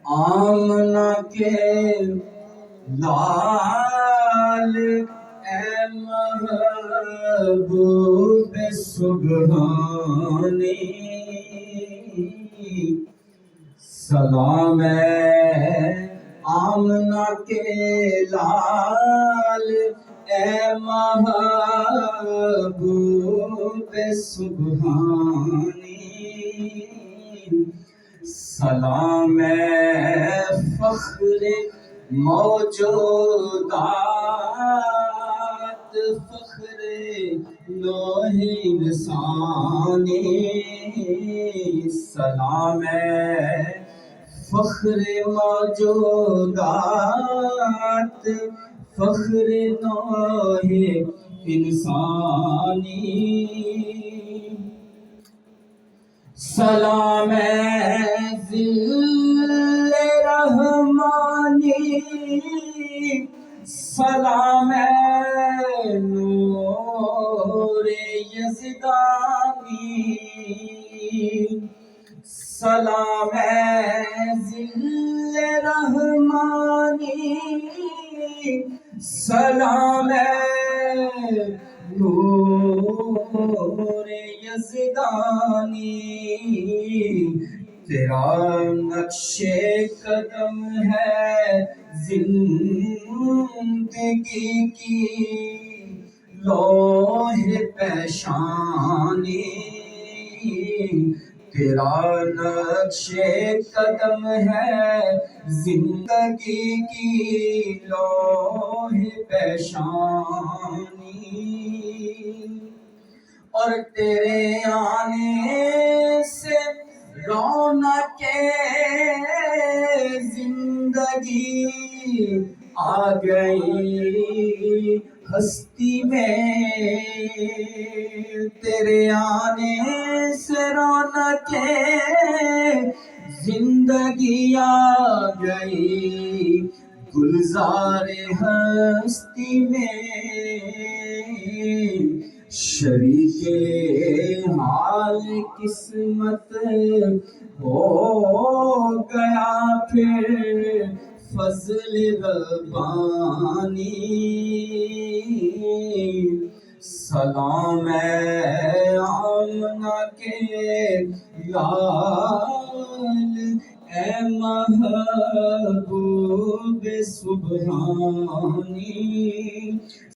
آمنہ کے لال اے محبوب سبحانی، سلام ہے آمنہ کے لال اے محبوب سبحانی، سلام ہے فخر موجودات، فخر لوح انسانی، سلام ہے فخر موجودات، فخر لوح انسانی، سلام ہے ذل رحمانی، سلام ہے نور یزدانی، سلام ہے ذل رحمانی، سلام ہے نور یزدانی، تیرا نقش قدم ہے زندگی کی لوح پیشانی، تیرا نقش قدم ہے زندگی کی لوح پیشانی، اور تیرے آنے سے رونق زندگی آ گئی ہستی میں، تیرے آنے سے رونق زندگی آ گئی گلزار ہستی میں، شریک حال قسمت ہو گیا پھر فضل ربانی، سلام ہے آمنہ کے لال اے محبوب سبحانی،